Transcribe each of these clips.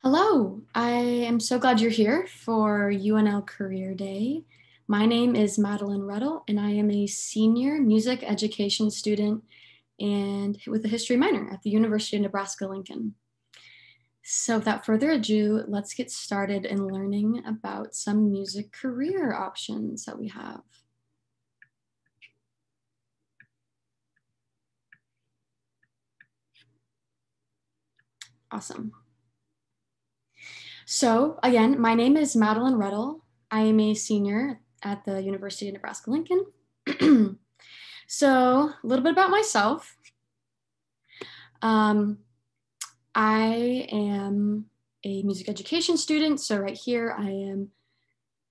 Hello, I am so glad you're here for UNL Career Day. My name is Madeline Ruddle, and I am a senior music education student and with a history minor at the University of Nebraska-Lincoln. So without further ado, let's get started in learning about some music career options that we have. Awesome. So again, my name is Madeline Ruddle. I am a senior at the University of Nebraska-Lincoln. So a little bit about myself. I am a music education student. So right here, I am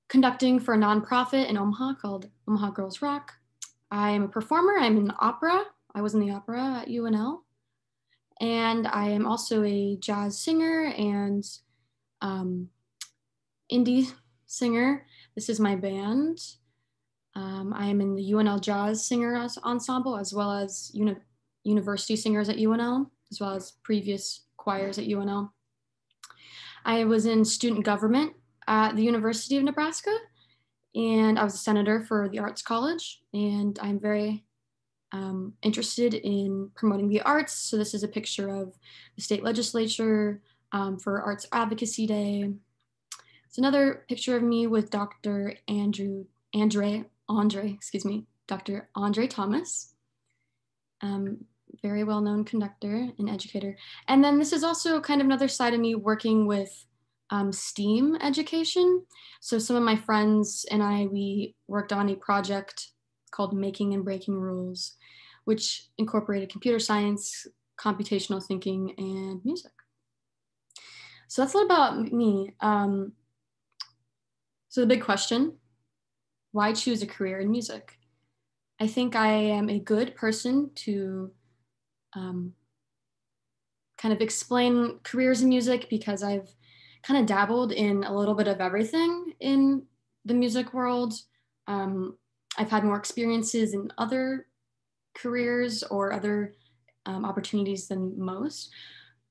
conducting for a nonprofit in Omaha called Omaha Girls Rock. I am a performer. I'm in the opera. I was in the opera at UNL. And I am also a jazz singer and indie singer. This is my band. I am in the UNL Jazz Singer Ensemble, as well as university singers at UNL, as well as previous choirs at UNL. I was in student government at the University of Nebraska, and I was a senator for the Arts College, and I'm very interested in promoting the arts. So this is a picture of the state Legislature for Arts Advocacy Day. It's another picture of me with Dr. Dr. Andre Thomas, very well-known conductor and educator. And then this is also kind of another side of me working with STEAM education. So some of my friends and I, we worked on a project called Making and Breaking Rules, which incorporated computer science, computational thinking, and music. So that's a little about me. So the big question, why choose a career in music? I think I am a good person to kind of explain careers in music because I've kind of dabbled in a little bit of everything in the music world. I've had more experiences in other careers or other opportunities than most,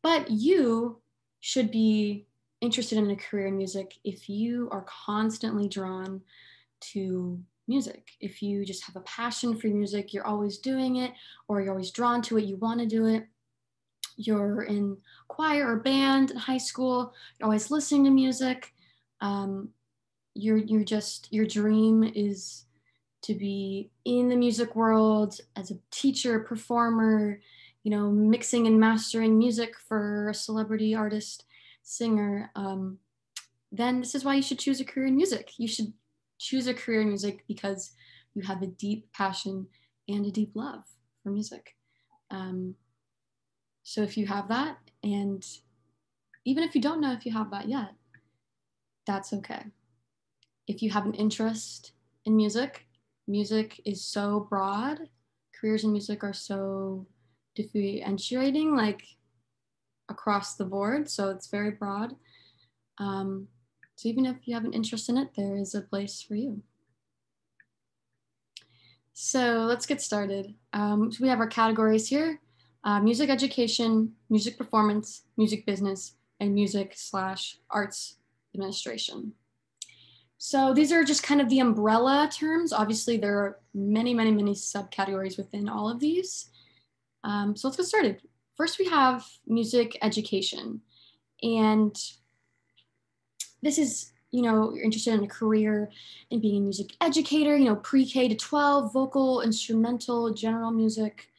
but you should be interested in a career in music if you are constantly drawn to music. If you just have a passion for music, you're always doing it, or you're always drawn to it, you want to do it. You're in choir or band in high school, you're always listening to music. Your dream is to be in the music world as a teacher, performer, mixing and mastering music for a celebrity artist, singer, then this is why you should choose a career in music. You should choose a career in music because you have a deep passion and a deep love for music. So if you have that, and even if you don't know if you have that yet, that's okay. If you have an interest in music, music is so broad. Careers in music are so differentiating, like across the board. So it's very broad. So even if you have an interest in it, there is a place for you. So let's get started. So we have our categories here: music education, music performance, music business, and music/arts administration. So these are just kind of the umbrella terms. Obviously, there are many, many, many subcategories within all of these. So let's get started. First, we have music education. And this is, you're interested in a career in being a music educator, pre-K to 12, vocal, instrumental, general music.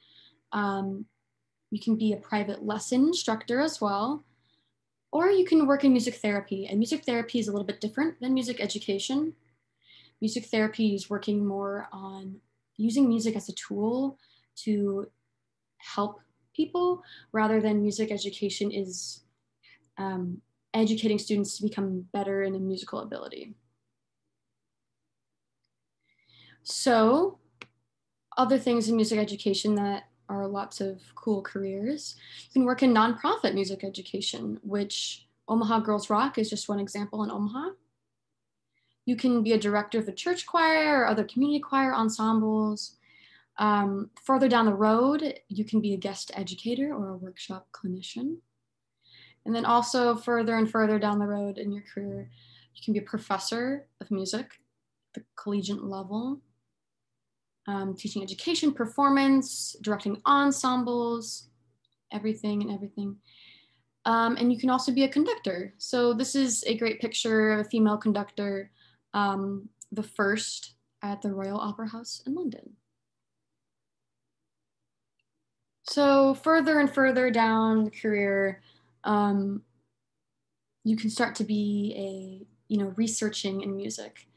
You can be a private lesson instructor as well. Or you can work in music therapy. And music therapy is a little bit different than music education. Music therapy is working more on using music as a tool to help people, rather than music education is educating students to become better in a musical ability. So other things in music education that are lots of cool careers. You can work in nonprofit music education, which Omaha Girls Rock is just one example in Omaha. You can be a director of a church choir or other community choir ensembles. Further down the road, you can be a guest educator or a workshop clinician. And then also further and further down the road in your career, you can be a professor of music at the collegiate level, teaching education, performance, directing ensembles, everything. And you can also be a conductor. So this is a great picture of a female conductor, the first at the Royal Opera House in London. So further and further down the career, you can start to be researching in music.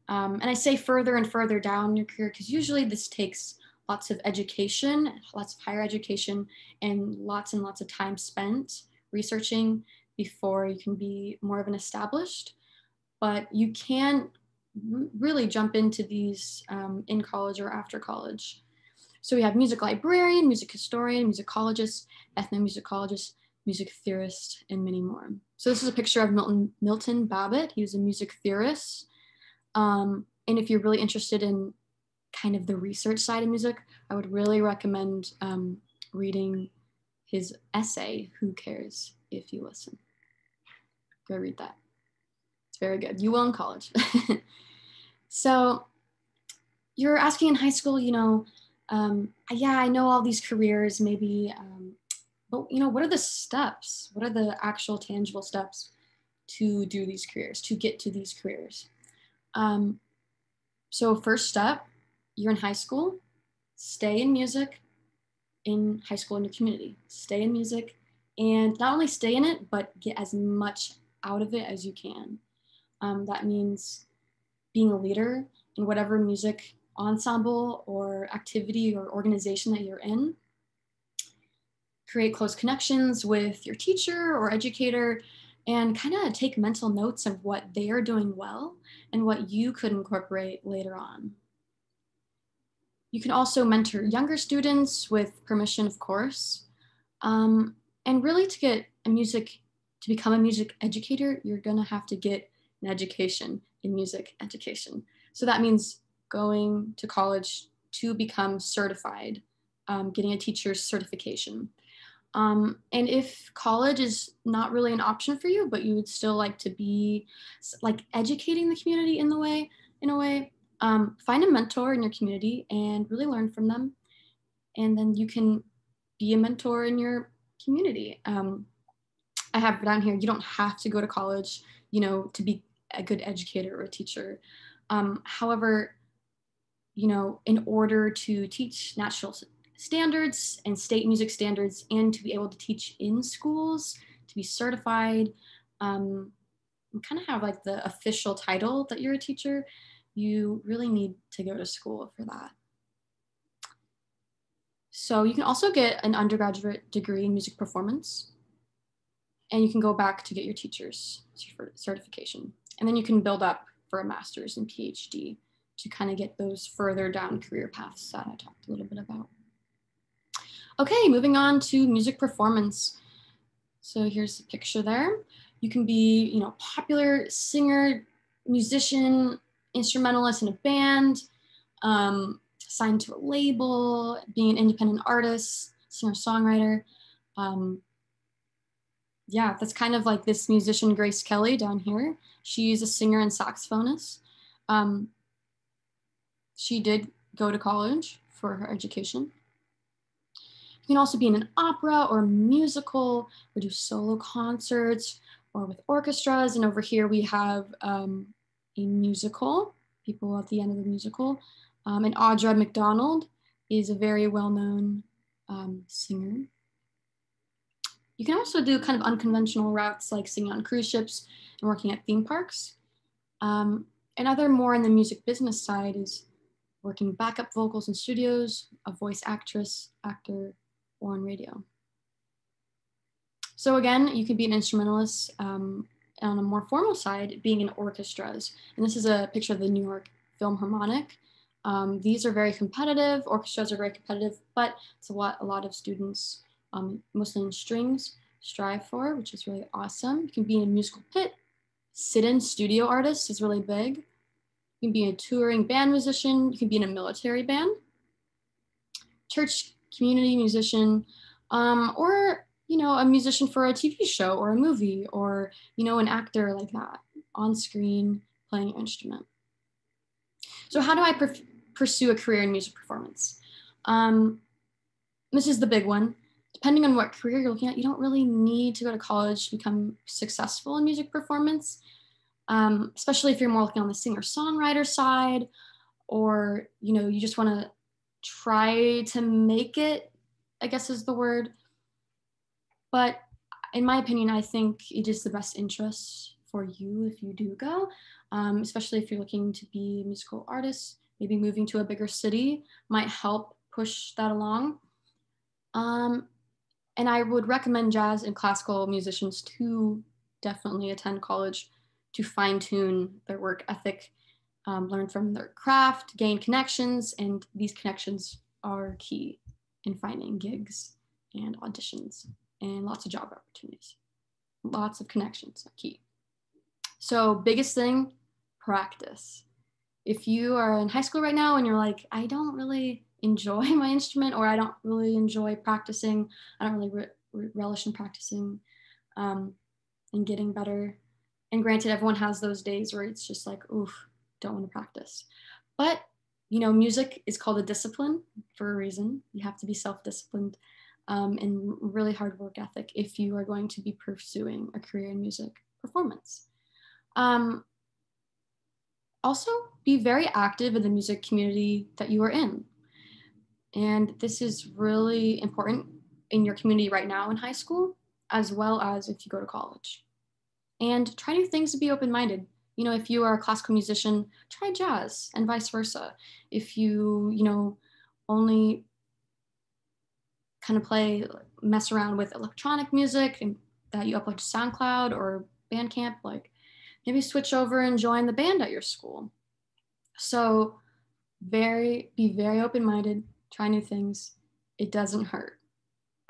And I say further and further down your career because usually this takes lots of education, lots of higher education, and lots of time spent researching before you can be more of an established. But you can really jump into these in college or after college. So we have music librarian, music historian, musicologist, ethnomusicologist, music theorist, and many more. So this is a picture of Milton Babbitt. He was a music theorist. And if you're really interested in kind of the research side of music, I would really recommend reading his essay, Who Cares If You Listen? Go read that. It's very good. You will in college. So you're asking in high school, yeah, I know all these careers maybe, but what are the steps? What are the actual tangible steps to do these careers, to get to these careers? So first step, you're in high school, stay in music in high school in your community, stay in music, and not only stay in it, but get as much out of it as you can. That means being a leader in whatever music ensemble or activity or organization that you're in. Create close connections with your teacher or educator and kind of take mental notes of what they are doing well and what you could incorporate later on. You can also mentor younger students with permission, of course. And really to become a music educator, you're gonna have to get an education in music education. So that means going to college to become certified, getting a teacher's certification. And if college is not really an option for you, but you would still like to be like educating the community in a way, find a mentor in your community and really learn from them. And then you can be a mentor in your community. I have down here, you don't have to go to college, to be a good educator or a teacher. However, in order to teach national standards and state music standards and to be able to teach in schools, to be certified, and kind of have like the official title that you're a teacher, you really need to go to school for that. So you can also get an undergraduate degree in music performance, and you can go back to get your teacher's certification. And then you can build up for a master's and PhD to kind of get those further down career paths that I talked a little bit about. Okay, moving on to music performance. So here's a picture there. You can be, popular singer, musician, instrumentalist in a band, signed to a label, being an independent artist, singer-songwriter. Yeah, that's kind of like this musician, Grace Kelly, down here. She's a singer and saxophonist. She did go to college for her education. You can also be in an opera or musical or do solo concerts or with orchestras. And over here we have a musical, people at the end of the musical. And Audra McDonald is a very well-known singer. You can also do kind of unconventional routes like singing on cruise ships and working at theme parks. And other more in the music business side is working backup vocals in studios, a voice actress, actor, or on radio. So again, you can be an instrumentalist on a more formal side, being in orchestras. And this is a picture of the New York Philharmonic. These are very competitive. Orchestras are very competitive, but it's what a lot of students, mostly in strings, strive for, which is really awesome. You can be in a musical pit. Sit-in studio artist is really big. You can be a touring band musician. You can be in a military band. Church community musician, or you know, a musician for a TV show or a movie, or, you know, an actor like that on screen playing an instrument. So how do I pursue a career in music performance? This is the big one. Depending on what career you're looking at, you don't really need to go to college to become successful in music performance, especially if you're more looking on the singer-songwriter side, or, you know, you just want to try to make it, I guess is the word. But in my opinion, I think it is the best interest for you if you do go, especially if you're looking to be a musical artist. Maybe moving to a bigger city might help push that along. And I would recommend jazz and classical musicians to definitely attend college to fine tune their work ethic, learn from their craft, gain connections, and these connections are key in finding gigs and auditions and lots of job opportunities. Lots of connections are key. So biggest thing, practice. If you are in high school right now and you're like, I don't really enjoy my instrument, or I don't really enjoy practicing, I don't really relish in practicing and getting better. And granted, everyone has those days where it's just like, oof, don't want to practice. But, you know, music is called a discipline for a reason. You have to be self-disciplined and really hard work ethic if you are going to be pursuing a career in music performance. Also, be very active in the music community that you are in. And this is really important in your community right now in high school, as well as if you go to college. And try new things to be open-minded. You know, if you are a classical musician, try jazz and vice versa. If you know, only kind of mess around with electronic music and that you upload to SoundCloud or Bandcamp, like maybe switch over and join the band at your school. So be very open-minded, try new things. It doesn't hurt.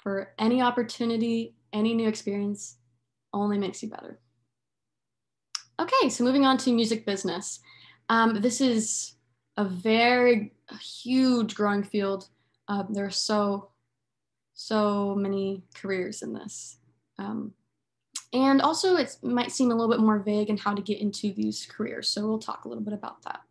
For any opportunity, any new experience only makes you better. Okay, so moving on to music business. This is a very huge growing field. There are so many careers in this. And also it might seem a little bit more vague in how to get into these careers. So we'll talk a little bit about that.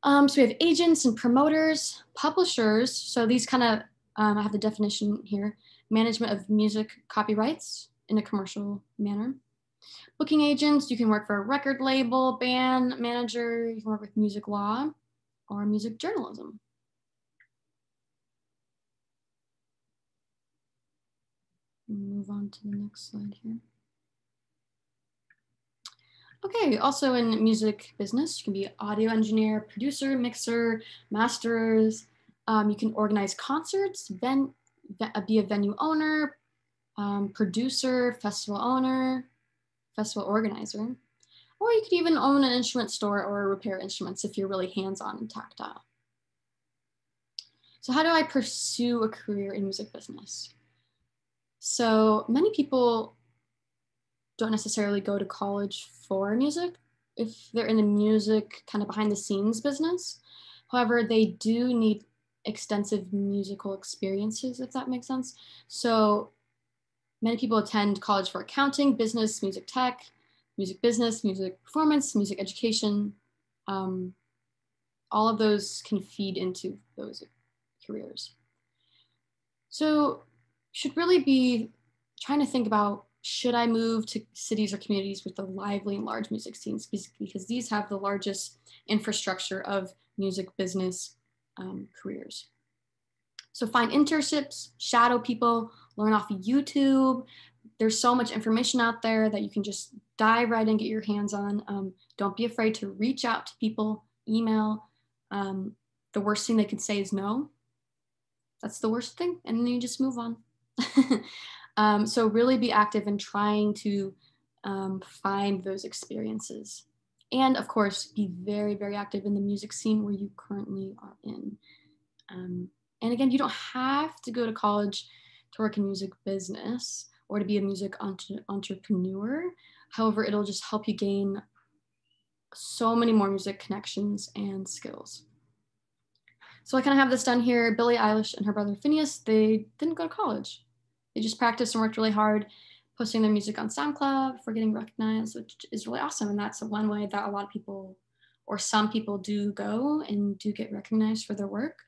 So we have agents and promoters, publishers. So these kind of, I have the definition here, management of music copyrights in a commercial manner. Booking agents, you can work for a record label, band manager, you can work with music law or music journalism. Move on to the next slide here. Okay, also in music business, you can be audio engineer, producer, mixer, masters. You can organize concerts, be a venue owner, producer, festival owner, festival organizer. Or you could even own an instrument store or repair instruments if you're really hands-on and tactile. So how do I pursue a career in music business? So many people don't necessarily go to college for music if they're in the music kind of behind the scenes business. However, they do need extensive musical experiences, if that makes sense. So many people attend college for accounting, business, music tech, music business, music performance, music education. All of those can feed into those careers. So should really be trying to think about, should I move to cities or communities with the lively and large music scenes? Because these have the largest infrastructure of music business careers. So find internships, shadow people, learn off of YouTube. There's so much information out there that you can just dive right in, get your hands on. Don't be afraid to reach out to people, email. The worst thing they could say is no. That's the worst thing, and then you just move on. So really be active in trying to find those experiences. And of course, be very, very active in the music scene where you currently are in. And again, you don't have to go to college to work in music business or to be a music entrepreneur. However, it'll just help you gain so many more music connections and skills. So I kind of have this done here. Billie Eilish and her brother Phineas, they didn't go to college. They just practiced and worked really hard, posting their music on SoundCloud for getting recognized, which is really awesome. And that's one way that a lot of people, or some people, do go and do get recognized for their work.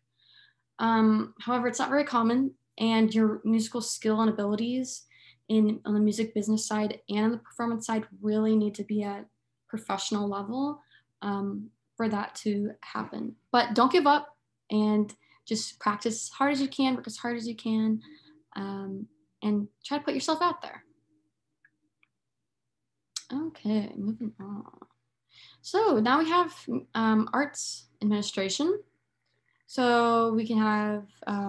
However, it's not very common, and your musical skill and abilities on the music business side and on the performance side really need to be at professional level for that to happen. But don't give up, and just practice as hard as you can, work as hard as you can, and try to put yourself out there. Okay, moving on. So now we have arts administration. So we can have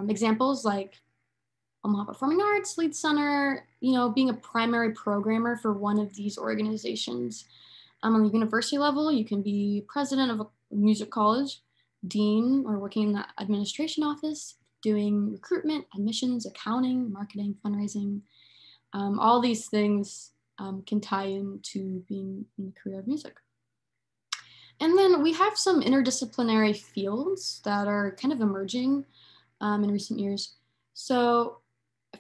examples like Omaha Performing Arts, Lead Center, being a primary programmer for one of these organizations. On the university level, you can be president of a music college, dean, or working in the administration office, doing recruitment, admissions, accounting, marketing, fundraising. All these things can tie into being in the career of music. And then we have some interdisciplinary fields that are kind of emerging in recent years. So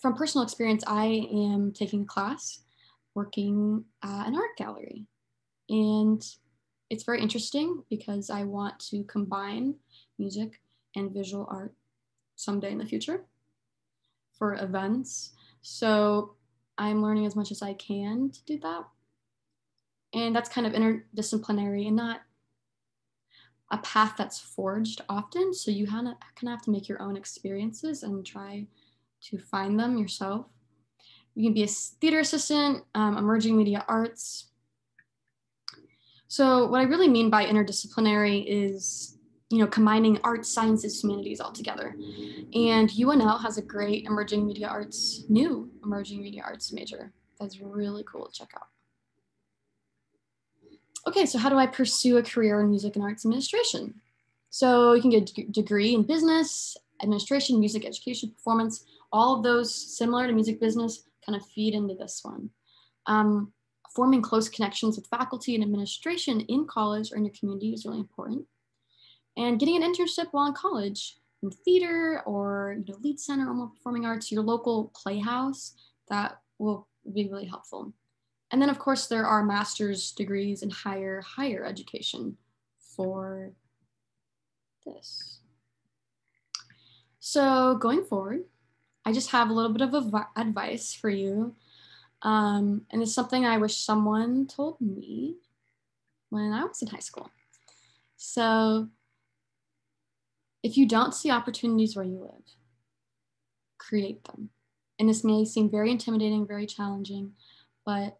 from personal experience, I am taking a class working at an art gallery. And it's very interesting because I want to combine music and visual art someday in the future for events. So I'm learning as much as I can to do that. And that's kind of interdisciplinary and not a path that's forged often. So you kind of have to make your own experiences and try to find them yourself. You can be a theater assistant, emerging media arts. So what I really mean by interdisciplinary is, combining arts, sciences, humanities all together. And UNL has a great new emerging media arts major. That's really cool to check out. Okay, so how do I pursue a career in music and arts administration? So you can get a degree in business, administration, music, education, performance. All of those, similar to music business, kind of feed into this one. Forming close connections with faculty and administration in college or in your community is really important. And getting an internship while in college in theater or Lead Center, Omaha Performing Arts, your local playhouse, that will be really helpful. And then, of course, there are master's degrees in higher education for this. So going forward, I just have a little bit of advice for you. And it's something I wish someone told me when I was in high school. So if you don't see opportunities where you live, create them. And this may seem very intimidating, very challenging, but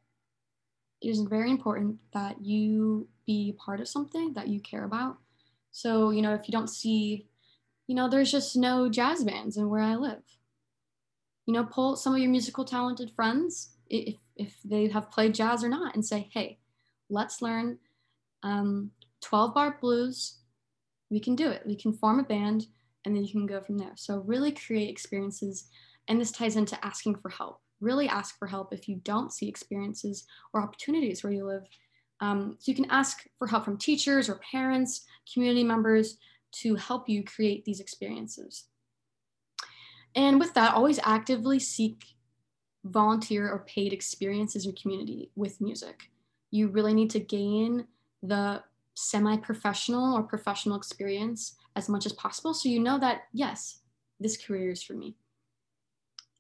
it is very important that you be part of something that you care about. So, if you don't see, there's just no jazz bands in where I live. Pull some of your musical talented friends, if they have played jazz or not, and say, hey, let's learn 12-bar blues. We can do it. We can form a band, and then you can go from there. So really create experiences. And this ties into asking for help. Really ask for help if you don't see experiences or opportunities where you live. So you can ask for help from teachers or parents, community members to help you create these experiences. And with that, always actively seek volunteer or paid experiences in your community with music. You really need to gain the semi-professional or professional experience as much as possible so you know that, yes, this career is for me.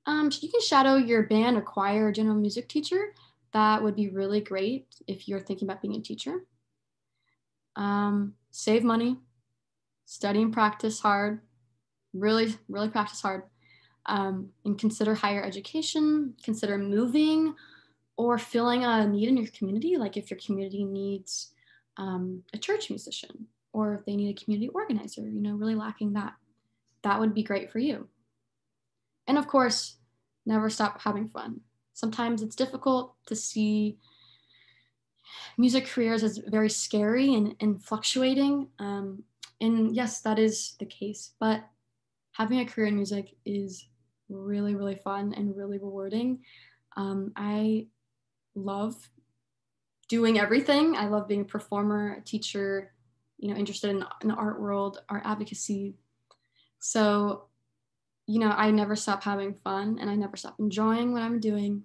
You can shadow your band or choir or general music teacher. That would be really great if you're thinking about being a teacher. Save money, study and practice hard, really practice hard, and consider higher education, consider moving or filling a need in your community. Like if your community needs a church musician or if they need a community organizer, really lacking that would be great for you. And of course, never stop having fun. Sometimes it's difficult to see music careers as very scary and fluctuating. And yes, that is the case, but having a career in music is really, really fun and really rewarding. I love doing everything. I love being a performer, a teacher, interested in the art world, art advocacy. So you know, I never stop having fun and I never stop enjoying what I'm doing.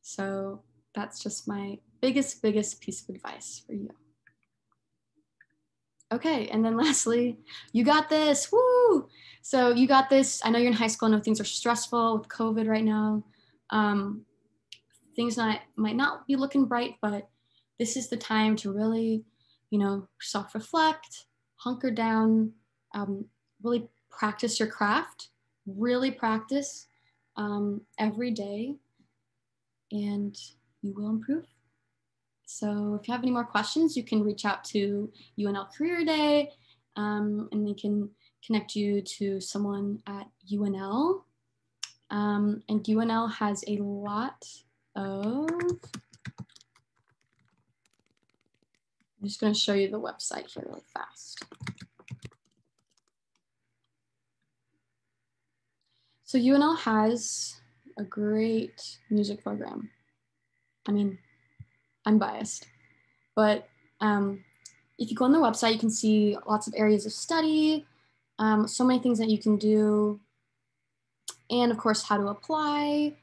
So that's just my biggest piece of advice for you. Okay, and then lastly, you got this, woo! So you got this. I know you're in high school. I know things are stressful with COVID right now. Things might not be looking bright, but this is the time to really, you know, self-reflect, hunker down, really practice your craft, really practice every day, and you will improve. So if you have any more questions, you can reach out to UNL Career Day, and they can connect you to someone at UNL. And UNL has a lot of, I'm just going to show you the website here really fast. So UNL has a great music program. I mean, I'm biased, but if you go on the website, you can see lots of areas of study, so many things that you can do, and of course, how to apply.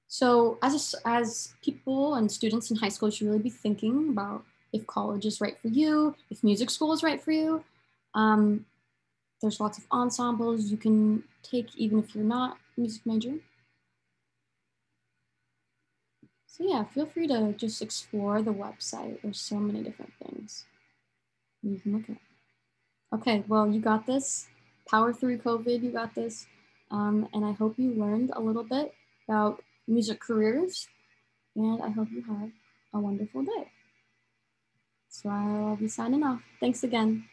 So as people and students in high school, you should really be thinking about if college is right for you, if music school is right for you. There's lots of ensembles you can take even if you're not a music major. So yeah, feel free to just explore the website. There's so many different things you can look at. Okay, well, you got this. Power through COVID, you got this. And I hope you learned a little bit about music careers, and I hope you have a wonderful day. So I'll be signing off. Thanks again.